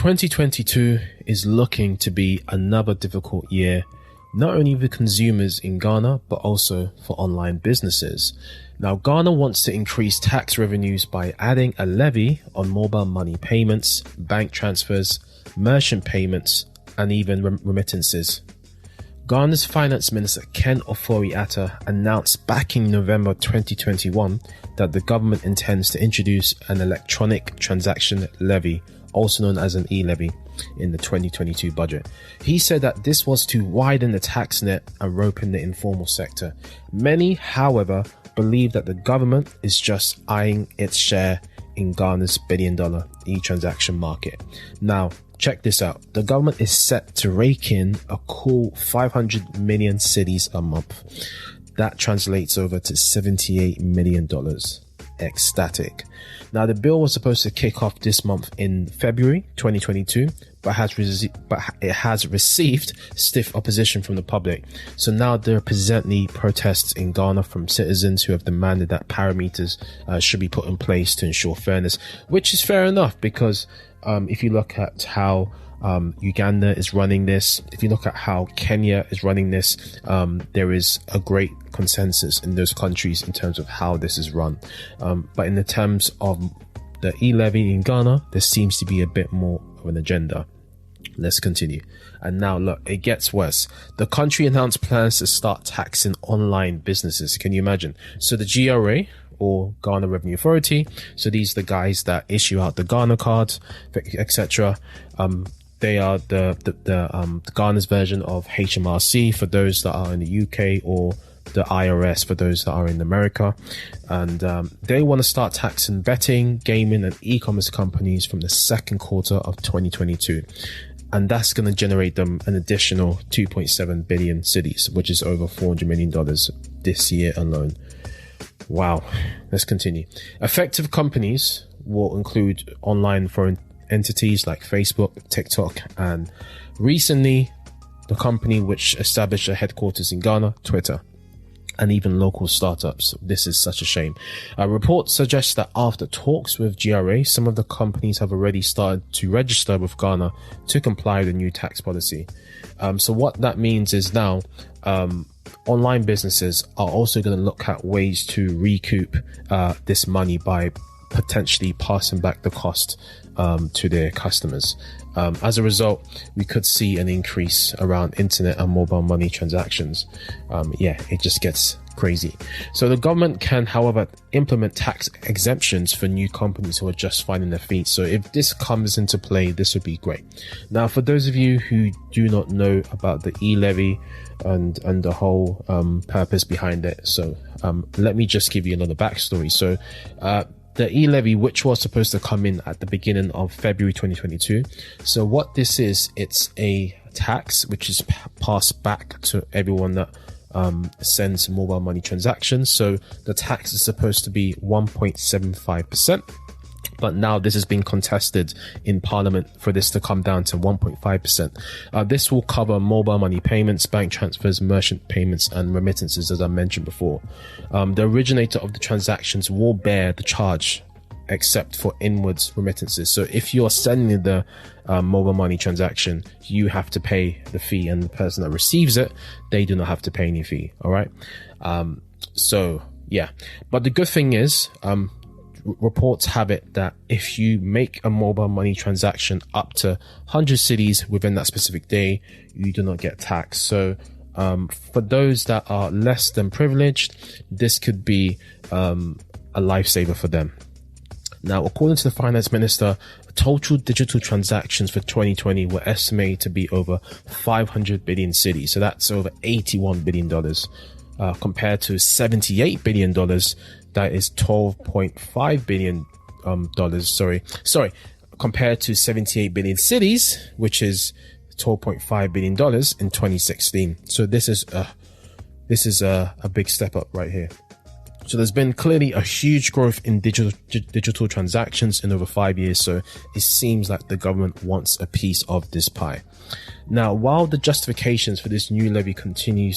2022 is looking to be another difficult year, not only for consumers in Ghana, but also for online businesses. Now, Ghana wants to increase tax revenues by adding a levy on mobile money payments, bank transfers, merchant payments, and even remittances. Ghana's Finance Minister Ken Ofori-Atta announced back in November 2021 that the government intends to introduce an electronic transaction levy, also known as an E-Levy, in the 2022 budget. He said that this was to widen the tax net and rope in the informal sector. Many, however, believe that the government is just eyeing its share in Ghana's billion-dollar e-transaction market. Now, check this out. The government is set to rake in a cool 500 million cedis a month. That translates over to $78 million. Ecstatic. Now, the bill was supposed to kick off this month in February 2022, but it has received stiff opposition from the public. So now there are presently protests in Ghana from citizens who have demanded that parameters should be put in place to ensure fairness, which is fair enough because if you look at how Uganda is running this, if you look at how Kenya is running this, there is a great consensus in those countries in terms of how this is run. But in the terms of the E-Levy in Ghana, there seems to be a bit more of an agenda. Let's continue. And now look, it gets worse. The country announced plans to start taxing online businesses. Can you imagine? So the GRA, or Ghana Revenue Authority, so these are the guys that issue out the Ghana cards, etc. They are the Ghana's version of HMRC for those that are in the UK, or the IRS for those that are in America. And they want to start taxing betting, gaming and e-commerce companies from the second quarter of 2022. And that's going to generate them an additional 2.7 billion cedis, which is over $400 million this year alone. Wow. Let's continue. Effective companies will include online foreign entities like Facebook, TikTok, and recently the company which established a headquarters in Ghana, Twitter, and even local startups. This is such a shame. A report suggests that after talks with GRA, some of the companies have already started to register with Ghana to comply with the new tax policy. So what that means is now online businesses are also going to look at ways to recoup this money by potentially passing back the cost to their customers. As a result, we could see an increase around internet and mobile money transactions. It just gets crazy. So the government can, however, implement tax exemptions for new companies who are just finding their feet. So if this comes into play, this would be great. Now, for those of you who do not know about the E-Levy and the whole purpose behind it, so let me just give you another backstory. So the E-Levy, which was supposed to come in at the beginning of February 2022. So what this is, it's a tax which is passed back to everyone that sends mobile money transactions. So the tax is supposed to be 1.75%. But now this has been contested in Parliament for this to come down to 1.5%. This will cover mobile money payments, bank transfers, merchant payments, and remittances, as I mentioned before. The originator of the transactions will bear the charge, except for inwards remittances. So if you are sending the mobile money transaction, you have to pay the fee, and the person that receives it, they do not have to pay any fee. All right. But the good thing is, reports have it that if you make a mobile money transaction up to 100 cedis within that specific day, you do not get taxed. So for those that are less than privileged, this could be a lifesaver for them. Now, according to the Finance Minister, total digital transactions for 2020 were estimated to be over 500 billion cedis. So that's over $81 billion compared to $78 billion. That is $12.5 billion compared to 78 billion cedis, which is $12.5 billion in 2016. So this is a big step up right here. So there's been clearly a huge growth in digital transactions in over 5 years. So it seems like the government wants a piece of this pie. Now, while the justifications for this new levy continue,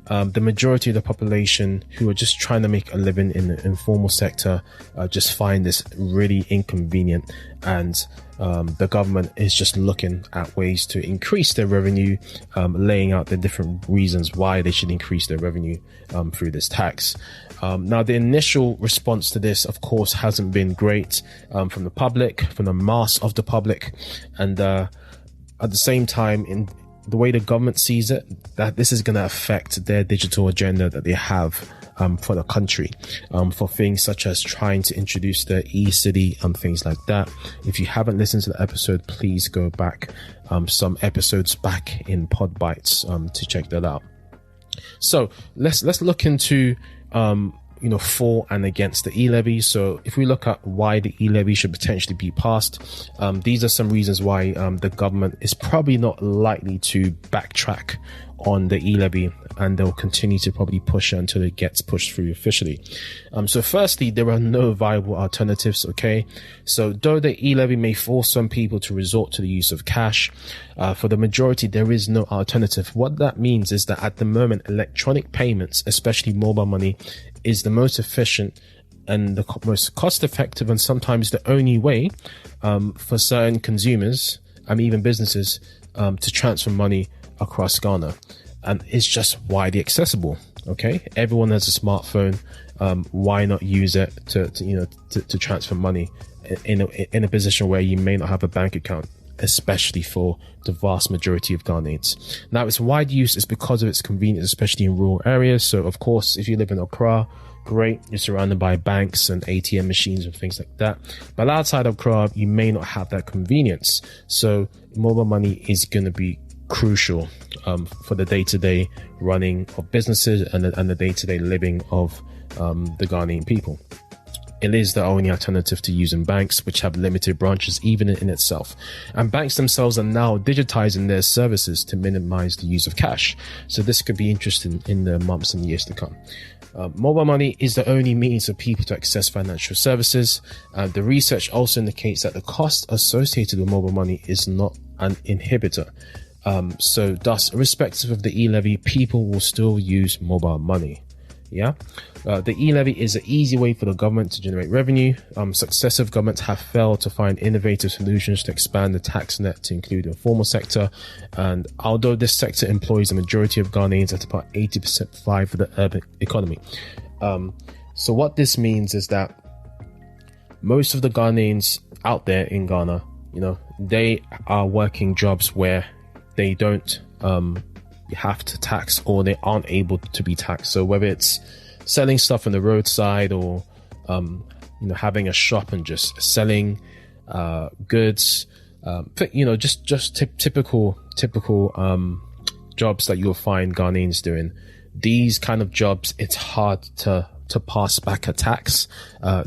the majority of the population who are just trying to make a living in the informal sector just find this really inconvenient, and the government is just looking at ways to increase their revenue, laying out the different reasons why they should increase their revenue through this tax. Now, the initial response to this, of course, hasn't been great from the public, from the mass of the public, and at the same time, in the way the government sees it, that this is going to affect their digital agenda that they have for the country, for things such as trying to introduce the e-city and things like that. If you haven't listened to the episode, please go back some episodes back in Podbites to check that out. So let's look into for and against the E-Levy. So if we look at why the E-Levy should potentially be passed, these are some reasons why the government is probably not likely to backtrack on the E-Levy, and they'll continue to probably push it until it gets pushed through officially. So firstly, there are no viable alternatives, okay? So though the E-Levy may force some people to resort to the use of cash, for the majority, there is no alternative. What that means is that at the moment, electronic payments, especially mobile money, is the most efficient and the most cost-effective, and sometimes the only way for certain consumers and even businesses to transfer money across Ghana, and it's just widely accessible. Okay, everyone has a smartphone. Why not use it to transfer money in a position where you may not have a bank account, especially for the vast majority of Ghanaians. Now, its wide use is because of its convenience, especially in rural areas. So, of course, if you live in Accra, great, you're surrounded by banks and ATM machines and things like that. But outside of Accra, you may not have that convenience. So, mobile money is going to be crucial for the day-to-day running of businesses and the day-to-day living of the Ghanaian people. It is the only alternative to using banks, which have limited branches even in itself. And banks themselves are now digitizing their services to minimize the use of cash. So this could be interesting in the months and years to come. Mobile money is the only means for people to access financial services. The research also indicates that the cost associated with mobile money is not an inhibitor. So thus, irrespective of the E-Levy, people will still use mobile money. Yeah, the E-Levy is an easy way for the government to generate revenue. Successive governments have failed to find innovative solutions to expand the tax net to include the informal sector. And although this sector employs the majority of Ghanaians at about 80% for the urban economy. So what this means is that most of the Ghanaians out there in Ghana, they are working jobs where they don't have to tax, or they aren't able to be taxed. So whether it's selling stuff on the roadside, or having a shop and just selling goods, just typical jobs that you'll find Ghanaians doing. These kind of jobs, it's hard to pass back a tax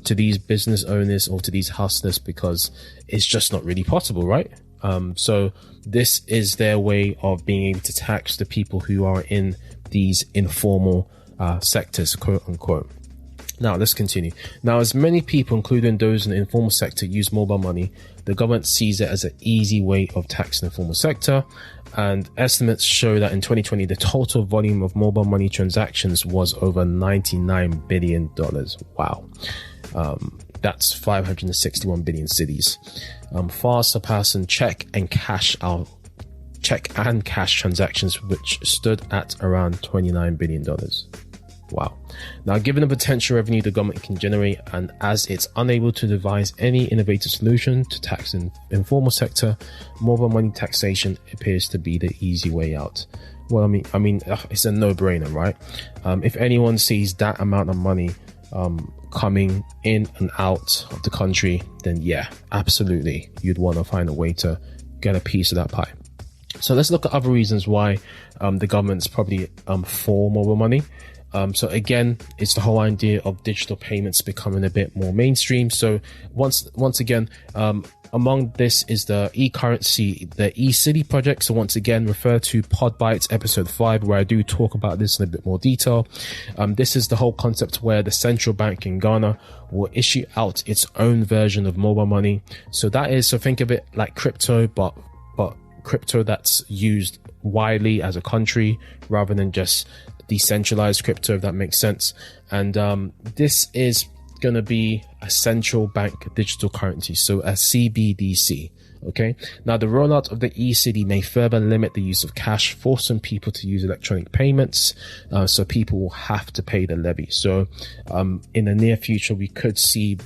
to these business owners or to these hustlers, because it's just not really possible, right? So this is their way of being able to tax the people who are in these informal sectors, quote unquote. Now, let's continue. Now, as many people, including those in the informal sector, use mobile money, the government sees it as an easy way of taxing the informal sector. And estimates show that in 2020, the total volume of mobile money transactions was over $99 billion. Wow. That's 561 billion cedis, far surpassing check and cash transactions, which stood at around $29 billion. Wow. Now, given the potential revenue the government can generate, and as it's unable to devise any innovative solution to tax the informal sector, mobile money taxation appears to be the easy way out. Well, I mean, it's a no-brainer, right? If anyone sees that amount of money coming in and out of the country, then yeah, absolutely, you'd want to find a way to get a piece of that pie. So let's look at other reasons why the government's probably for mobile money. So again, it's the whole idea of digital payments becoming a bit more mainstream. So once again, among this is the e-currency, the e-city project. So once again, refer to Podbites episode 5, where I do talk about this in a bit more detail. This is the whole concept where the central bank in Ghana will issue out its own version of mobile money. So think of it like crypto, but crypto that's used widely as a country, rather than just decentralized crypto, if that makes sense. And this is going to be a central bank digital currency, so a CBDC. Okay. Now, the rollout of the e-cedi may further limit the use of cash, forcing people to use electronic payments. So people will have to pay the levy. So, in the near future, we could see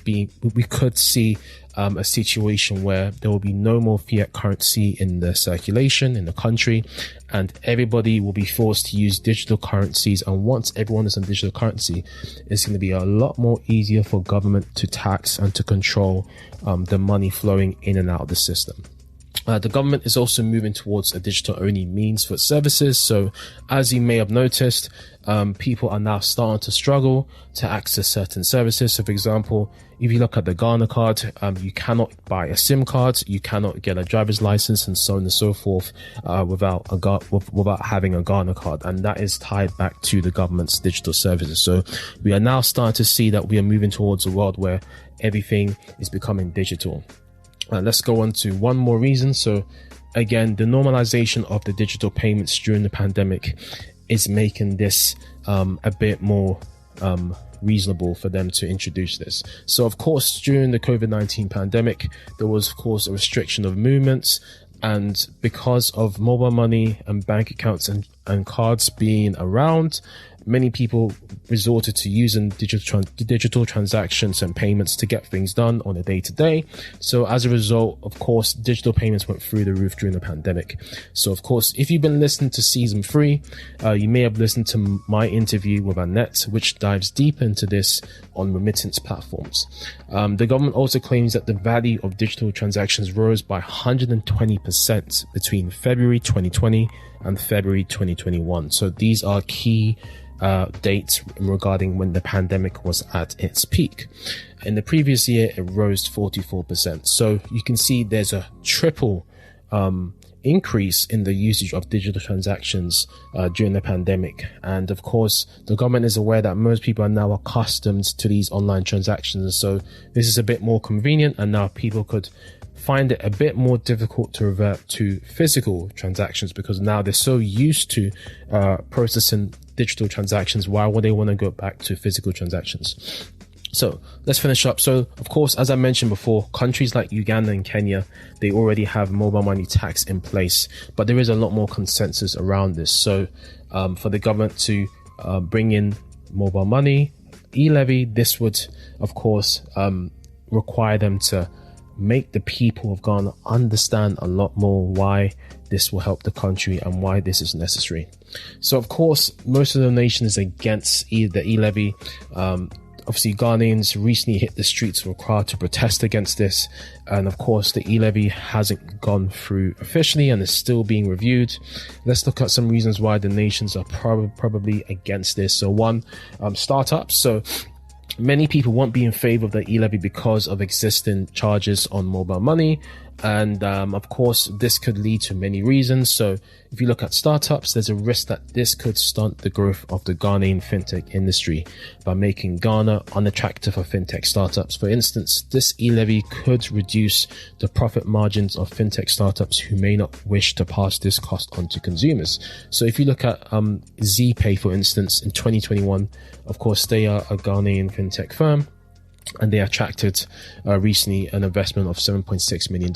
a situation where there will be no more fiat currency in the circulation in the country, and everybody will be forced to use digital currencies. And once everyone is on digital currency, it's going to be a lot more easier for government to tax and to control the money flowing in and out of the system. The government is also moving towards a digital-only means for services. So, as you may have noticed, people are now starting to struggle to access certain services. So, for example, if you look at the Ghana card, you cannot buy a SIM card, you cannot get a driver's license, and so on and so forth, without having a Ghana card. And that is tied back to the government's digital services. So, we are now starting to see that we are moving towards a world where everything is becoming digital. Let's go on to one more reason. So again, the normalization of the digital payments during the pandemic is making this a bit more reasonable for them to introduce this. So of course, during the COVID-19 pandemic, there was of course a restriction of movements, and because of mobile money and bank accounts and cards being around, many people resorted to using digital transactions and payments to get things done on a day-to-day. So as a result, of course, digital payments went through the roof during the pandemic. So of course, if you've been listening to season 3, you may have listened to my interview with Annette, which dives deep into this on remittance platforms. The government also claims that the value of digital transactions rose by 120% between February 2020 and February 2021. So these are key dates regarding when the pandemic was at its peak. In the previous year, it rose 44%. So you can see there's a triple increase in the usage of digital transactions during the pandemic. And of course, the government is aware that most people are now accustomed to these online transactions. So this is a bit more convenient, and now people could find it a bit more difficult to revert to physical transactions, because now they're so used to processing digital transactions. Why would they want to go back to physical transactions? So let's finish up. So of course, as I mentioned before, countries like Uganda and Kenya, they already have mobile money tax in place, but there is a lot more consensus around this. So for the government to bring in mobile money, E-Levy, this would of course require them to make the people of Ghana understand a lot more why this will help the country and why this is necessary. So of course, most of the nation is against the E-Levy. Obviously, Ghanaians recently hit the streets of Accra to protest against this. And of course, the E-Levy hasn't gone through officially and is still being reviewed. Let's look at some reasons why the nations are probably against this. So one, startups. So many people won't be in favor of the E-Levy because of existing charges on mobile money. And of course, this could lead to many reasons. So if you look at startups, there's a risk that this could stunt the growth of the Ghanaian fintech industry by making Ghana unattractive for fintech startups. For instance, this E-Levy could reduce the profit margins of fintech startups who may not wish to pass this cost on to consumers. So if you look at ZPay, for instance, in 2021, of course, they are a Ghanaian fintech firm, and they attracted recently an investment of $7.6 million.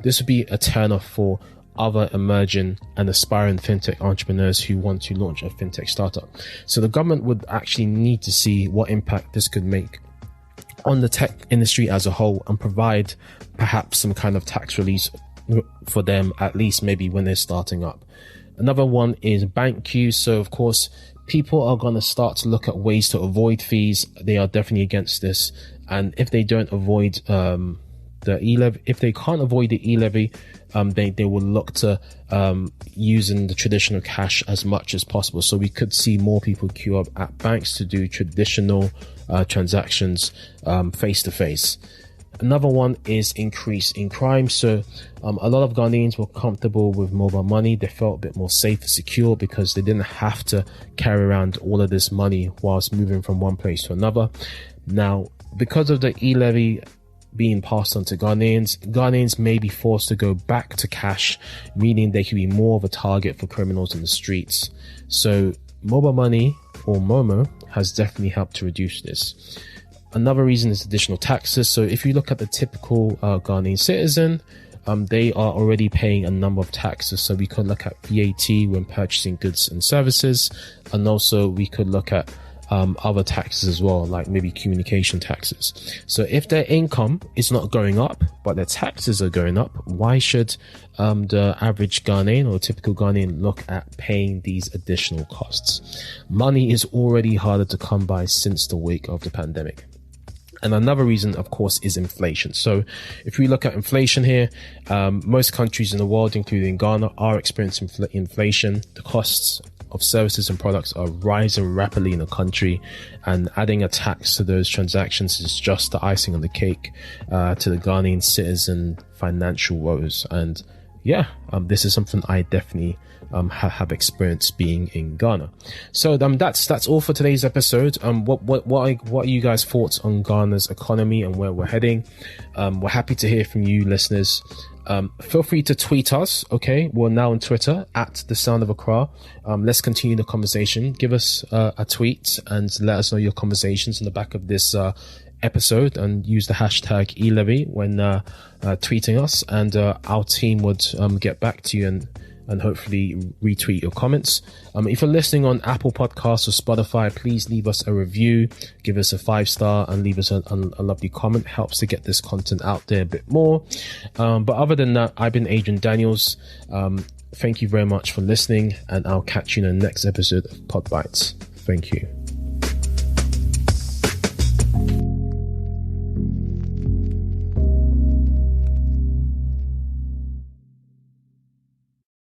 This would be a turnoff for other emerging and aspiring fintech entrepreneurs who want to launch a fintech startup. So the government would actually need to see what impact this could make on the tech industry as a whole and provide perhaps some kind of tax release for them, at least maybe when they're starting up. Another one is bank queues. So of course, people are going to start to look at ways to avoid fees. They are definitely against this. And if they don't avoid the E-Levy, if they can't avoid the E-Levy, they will look to using the traditional cash as much as possible. So we could see more people queue up at banks to do traditional transactions face to face. Another one is increase in crime. So a lot of Ghanaians were comfortable with mobile money. They felt a bit more safe and secure because they didn't have to carry around all of this money whilst moving from one place to another. Now, because of the E-Levy being passed on to Ghanaians may be forced to go back to cash, meaning they could be more of a target for criminals in the streets. So mobile money, or MoMo, has definitely helped to reduce this. Another reason is additional taxes. So if you look at the typical Ghanaian citizen, they are already paying a number of taxes. So we could look at VAT when purchasing goods and services, and also we could look at other taxes as well, like maybe communication taxes. So if their income is not going up, but their taxes are going up, why should the average Ghanaian or typical Ghanaian look at paying these additional costs? Money is already harder to come by since the wake of the pandemic. And another reason, of course, is inflation. So if we look at inflation here, most countries in the world, including Ghana, are experiencing inflation. The costs of services and products are rising rapidly in the country, and adding a tax to those transactions is just the icing on the cake to the Ghanaian citizen financial woes. And this is something I definitely have experienced being in Ghana. So that's all for today's episode. What are you guys' thoughts on Ghana's economy and where we're heading? We're happy to hear from you, listeners. Feel free to tweet us. Okay, we're now on Twitter at The Sound of Accra. Let's continue the conversation. Give us a tweet and let us know your conversations on the back of this episode, and use the hashtag E-Levy when tweeting us, and our team would get back to you and hopefully retweet your comments. If you're listening on Apple Podcasts or Spotify, please leave us a review, give us a 5-star, and leave us a lovely comment. Helps to get this content out there a bit more. But other than that, I've been Adrian Daniels. Thank you very much for listening, and I'll catch you in the next episode of Podbites. Thank you.